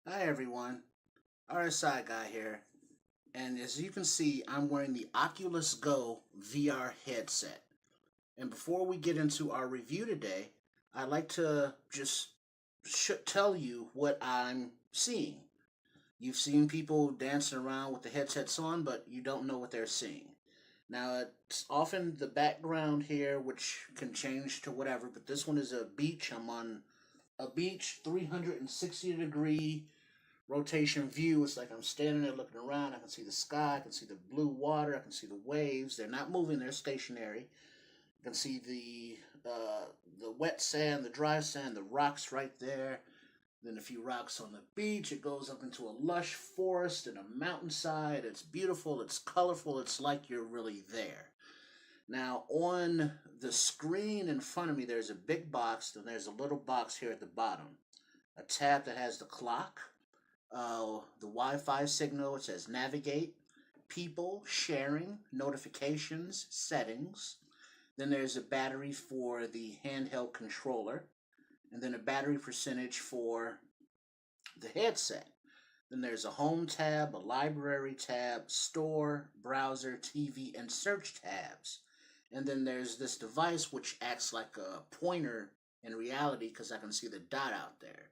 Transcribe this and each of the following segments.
Hi everyone, RSI Guy here, and as you can see, I'm wearing the Oculus Go VR headset. And before we get into our review today, I'd like to just tell you what I'm seeing. You've seen people dancing around with the headsets on, but you don't know what they're seeing. Now, it's often the background here, which can change to whatever, but this one is a beach. I'm on a beach, 360-degree rotation view. It's like I'm standing there looking around. I can see the sky. I can see the blue water. I can see the waves. They're not moving. They're stationary. I can see the wet sand, the dry sand, the rocks right there. Then a few rocks on the beach. It goes up into a lush forest and a mountainside. It's beautiful. It's colorful. It's like you're really there. Now, on the screen in front of me, there's a big box. Then there's a little box here at the bottom. A tab that has the clock, the Wi-Fi signal. It says navigate, people, sharing, notifications, settings. Then there's a battery for the handheld controller, and then a battery percentage for the headset. Then there's a home tab, a library tab, store, browser, TV, and search tabs. And then there's this device which acts like a pointer in reality because I can see the dot out there.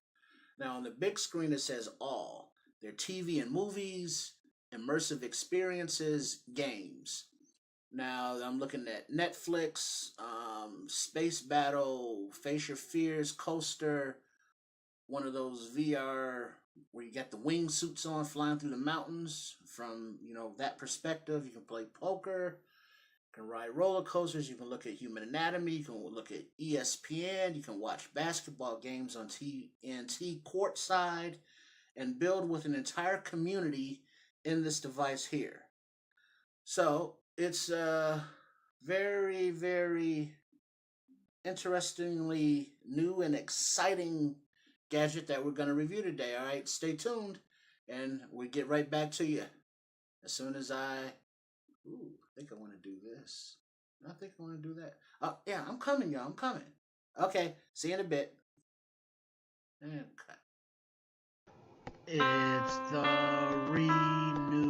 Now, on the big screen, it says all. They're TV and movies, immersive experiences, games. Now, I'm looking at Netflix, Space Battle, Face Your Fears, Coaster, one of those VR where you got the wingsuits on flying through the mountains. From, that perspective, you can play poker, you can ride roller coasters, you can look at human anatomy, you can look at ESPN, you can watch basketball games on TNT courtside, and build with an entire community in this device here. So it's a very, very interestingly new and exciting gadget that we're going to review today. All right, stay tuned, and we'll get right back to you as soon as I think I want to do this. I think I want to do that. Oh, yeah, I'm coming, y'all. I'm coming. Okay, see you in a bit. And cut. It's the renewable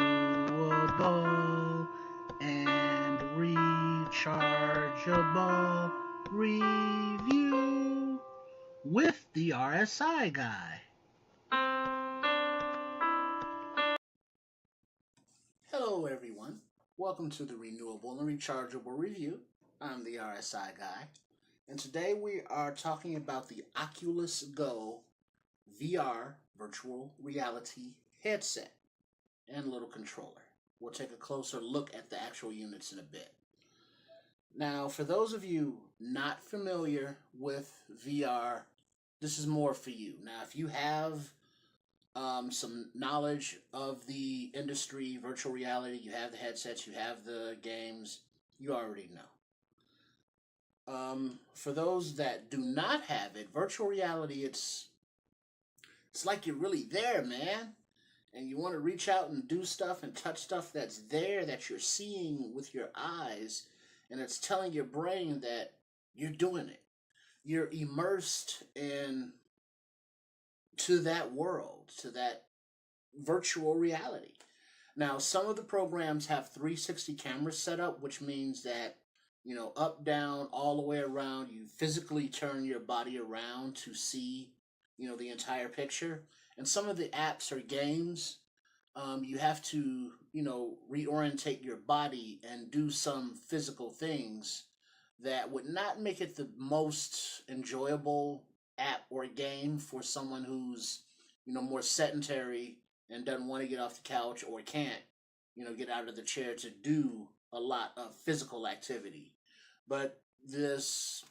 and rechargeable review with the RSI guy. Hello, everyone. Welcome to the Renewable and Rechargeable Review. I'm the RSI guy, and today we are talking about the Oculus Go VR virtual reality headset and little controller. We'll take a closer look at the actual units in a bit. Now, for those of you not familiar with VR, this is more for you. Now, if you have some knowledge of the industry, virtual reality, you have the headsets, you have the games, you already know. For those that do not have it, virtual reality, it's like you're really there, man. And you want to reach out and do stuff and touch stuff that's there that you're seeing with your eyes, and it's telling your brain that you're doing it. You're immersed in to that world, to that virtual reality. Now, some of the programs have 360 cameras set up, which means that, up, down, all the way around, you physically turn your body around to see, the entire picture. And some of the apps or games, you have to, reorientate your body and do some physical things that would not make it the most enjoyable app or game for someone who's, more sedentary and doesn't want to get off the couch or can't, get out of the chair to do a lot of physical activity. But this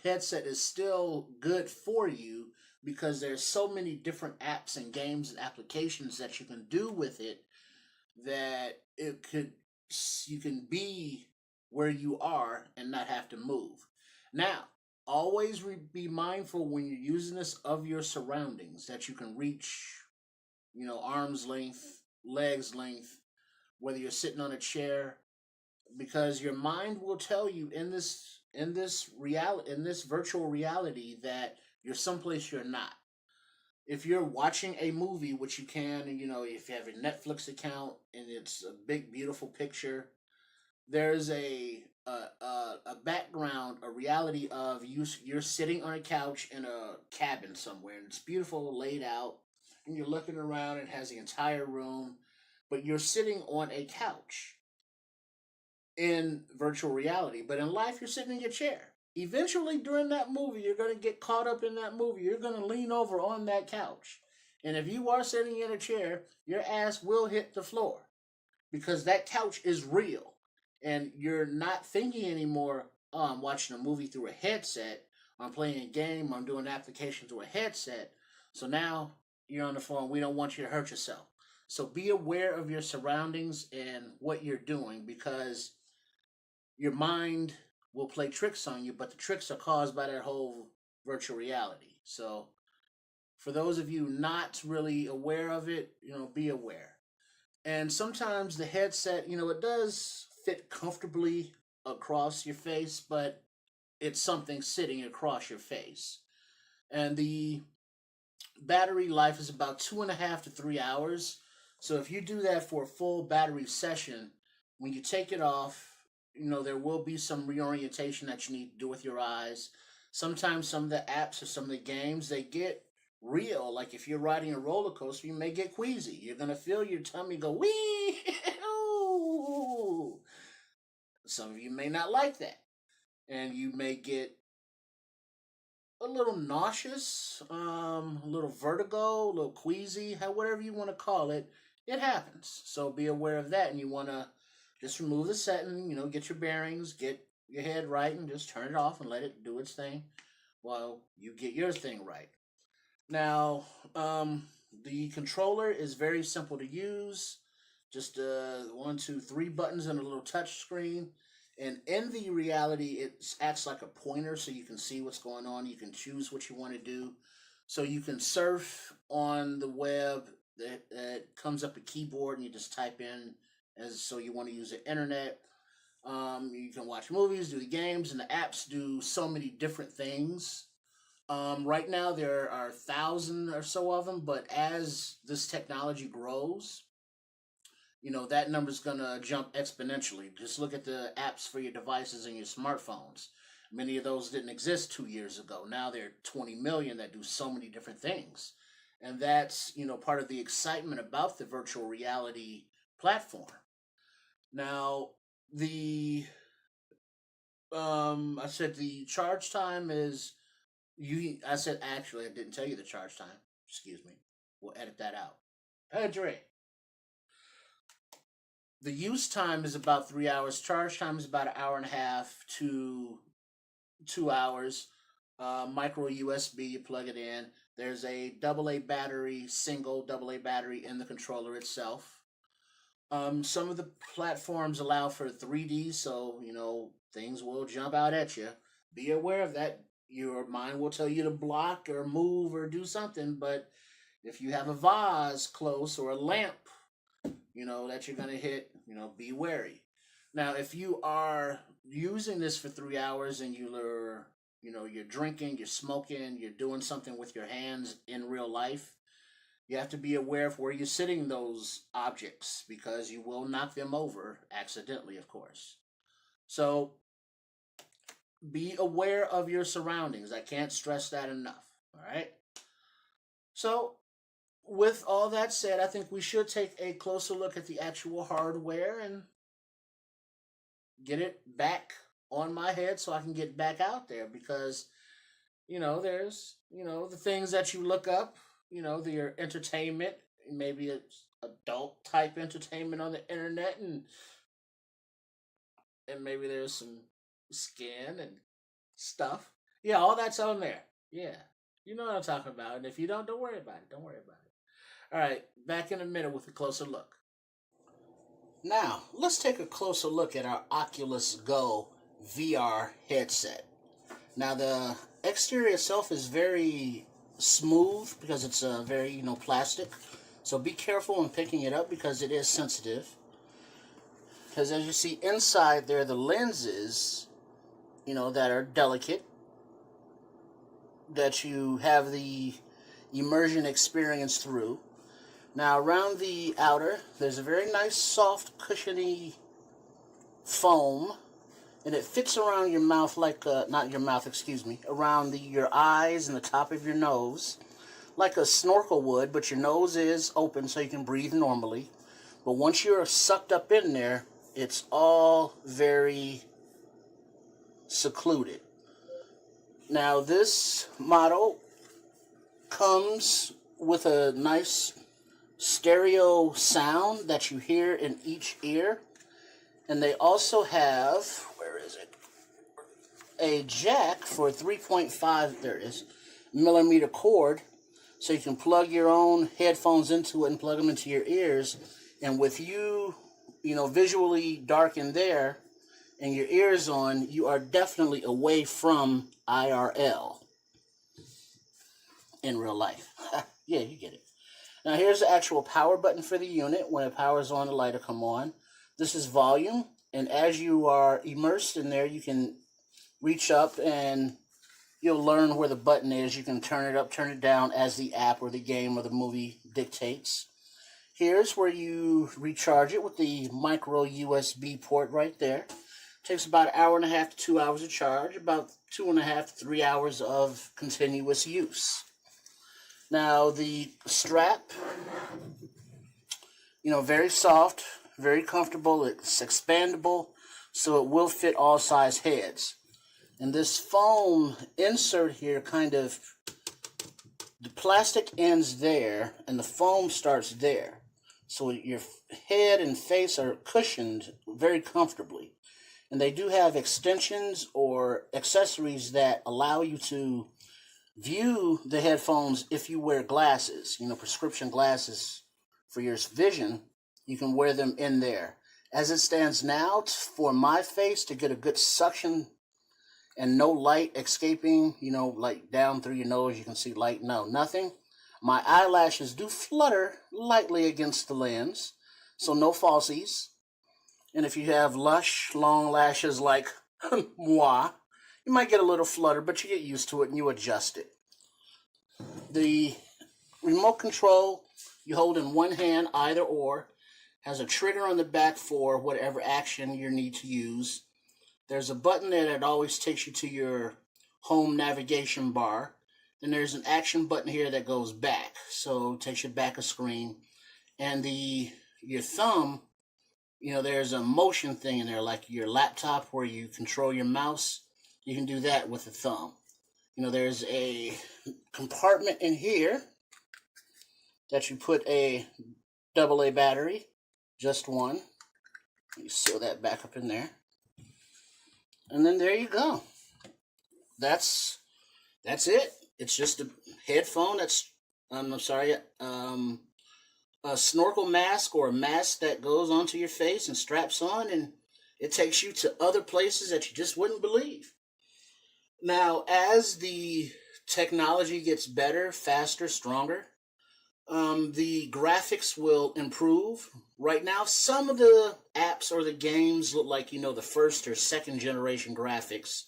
headset is still good for you because there's so many different apps and games and applications that you can do with it that you can be where you are and not have to move. Now, always be mindful when you're using this of your surroundings, that you can reach, arm's length, legs length, whether you're sitting on a chair, because your mind will tell you in this virtual reality that you're someplace you're not. if you're watching a movie, which you can, you know, if you have a Netflix account and it's a big, beautiful picture, there's a background, a reality of you're sitting on a couch in a cabin somewhere, and it's beautiful, laid out, and you're looking around. It has the entire room, but you're sitting on a couch in virtual reality. But in life, you're sitting in your chair. Eventually, during that movie, you're going to get caught up in that movie. You're going to lean over on that couch. And if you are sitting in a chair, your ass will hit the floor because that couch is real. And you're not thinking anymore, oh, I'm watching a movie through a headset, I'm playing a game, I'm doing an application through a headset. So now you're on the phone. We don't want you to hurt yourself. So be aware of your surroundings and what you're doing because your mind will play tricks on you, but the tricks are caused by that whole virtual reality. So for those of you not really aware of it, you know, be aware. And sometimes the headset, you know, it does fit comfortably across your face, but it's something sitting across your face. And the battery life is about 2.5 to 3 hours. So if you do that for a full battery session, when you take it off, you know, there will be some reorientation that you need to do with your eyes. Sometimes some of the apps or some of the games, they get real. Like if you're riding a roller coaster, you may get queasy. You're going to feel your tummy go, wee! Some of you may not like that. And you may get a little nauseous, a little vertigo, a little queasy, whatever you want to call it. It happens. So be aware of that. And you want to just remove the setting, you know, get your bearings, get your head right, and just turn it off and let it do its thing while you get your thing right. Now, the controller is very simple to use. Just 1, 2, 3 buttons and a little touch screen. And in the reality, it acts like a pointer so you can see what's going on. You can choose what you want to do. So you can surf on the web. That comes up a keyboard and you just type in as so you want to use the internet. You can watch movies, do the games, and the apps do so many different things. Right now, there are 1,000 or so of them, but as this technology grows, you know, that number's going to jump exponentially. Just look at the apps for your devices and your smartphones. Many of those didn't exist 2 years ago. Now there are 20 million that do so many different things. And that's, you know, part of the excitement about the virtual reality platform. Now, I said the charge time is, I said, actually, I didn't tell you the charge time. Excuse me. We'll edit that out. Pedro. The use time is about 3 hours. Charge time is about 1.5 hours to 2 hours. Micro USB, you plug it in. There's a AA battery, single AA battery in the controller itself. Some of the platforms allow for 3D, so you know things will jump out at you. Be aware of that. Your mind will tell you to block or move or do something, but if you have a vase close or a lamp, you know, that you're going to hit, you know, be wary. Now, if you are using this for 3 hours and you're, you know, you're drinking, you're smoking, you're doing something with your hands in real life, you have to be aware of where you're sitting those objects because you will knock them over accidentally, of course. So be aware of your surroundings. I can't stress that enough. All right. So with all that said, I think we should take a closer look at the actual hardware and get it back on my head so I can get back out there because, you know, there's, you know, the things that you look up, you know, your entertainment, maybe it's adult type entertainment on the internet and maybe there's some skin and stuff. Yeah, all that's on there. Yeah. You know what I'm talking about. And if you don't worry about it. Don't worry about it. All right, back in a minute with a closer look. Now, let's take a closer look at our Oculus Go VR headset. Now, the exterior itself is very smooth because it's very, you know, plastic. So be careful when picking it up because it is sensitive. Because as you see inside there, the lenses, you know, that are delicate, that you have the immersion experience through. Now around the outer, there's a very nice soft cushiony foam, and it fits around your mouth like, not your mouth, excuse me, around your eyes and the top of your nose, like a snorkel would, but your nose is open so you can breathe normally. But once you're sucked up in there, it's all very secluded. Now this model comes with a nice stereo sound that you hear in each ear. And they also have, where is it? A jack for 3.5, there it is, millimeter cord. So you can plug your own headphones into it and plug them into your ears. And with you, visually dark in there and your ears on, you are definitely away from IRL in real life. Yeah, you get it. Now here's the actual power button for the unit. When it powers on, the light will come on. This is volume, and as you are immersed in there, you can reach up and you'll learn where the button is. You can turn it up, turn it down as the app or the game or the movie dictates. Here's where you recharge it with the micro USB port right there. Takes about an hour and a half to 2 hours to charge, about 2.5 to 3 hours of continuous use. Now the strap, very soft, very comfortable. It's expandable, so it will fit all size heads. And this foam insert here, the plastic ends there, and the foam starts there. So your head and face are cushioned very comfortably. And they do have extensions or accessories that allow you to view the headphones if you wear glasses, prescription glasses for your vision. You can wear them in there. As it stands now, for my face to get a good suction and no light escaping, like down through your nose, you can see light. No, nothing. My eyelashes do flutter lightly against the lens, so no falsies. And if you have lush, long lashes like moi, you might get a little flutter, but you get used to it and you adjust it. The remote control you hold in one hand, either or, has a trigger on the back for whatever action you need to use. There's a button there that always takes you to your home navigation bar. Then there's an action button here that goes back, so it takes you back a screen. And your thumb, there's a motion thing in there, like your laptop where you control your mouse. You can do that with the thumb. There's a compartment in here that you put a AA battery, just one. You seal that back up in there. And then there you go. That's it. It's just a headphone that's, a snorkel mask or a mask that goes onto your face and straps on, and it takes you to other places that you just wouldn't believe. Now, as the technology gets better, faster, stronger, the graphics will improve. Right now, some of the apps or the games look like, the first or second generation graphics.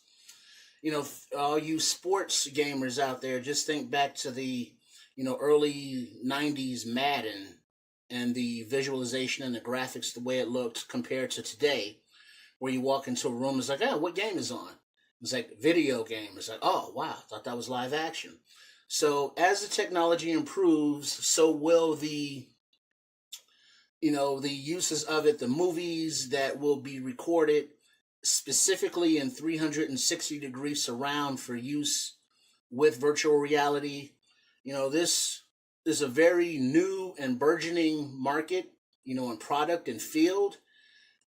All you sports gamers out there, just think back to the, early 90s Madden and the visualization and the graphics, the way it looked compared to today, where you walk into a room, it's like, oh, what game is on? It's like video game. It's like, oh, wow, I thought that was live action. So as the technology improves, so will the uses of it, the movies that will be recorded specifically in 360-degree surround for use with virtual reality. This is a very new and burgeoning market, and product and field.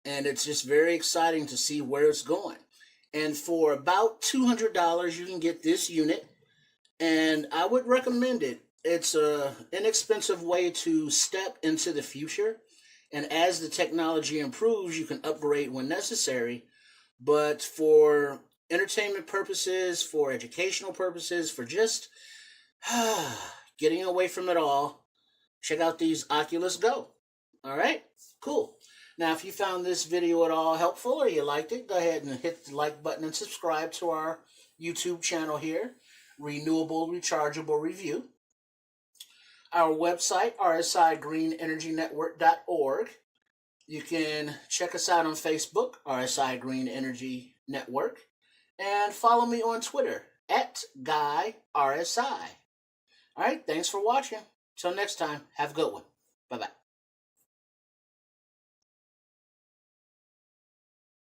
And it's just very exciting to see where it's going. And for about $200, you can get this unit. And I would recommend it. It's an inexpensive way to step into the future. And as the technology improves, you can upgrade when necessary. But for entertainment purposes, for educational purposes, for just getting away from it all, check out these Oculus Go. All right? Cool. Now, if you found this video at all helpful or you liked it, go ahead and hit the like button and subscribe to our YouTube channel here, Renewable Rechargeable Review. our website, rsigreenenergynetwork.org. You can check us out on Facebook, RSI Green Energy Network, and follow me on Twitter @GuyRSI. All right, thanks for watching. Till next time, have a good one. Bye-bye.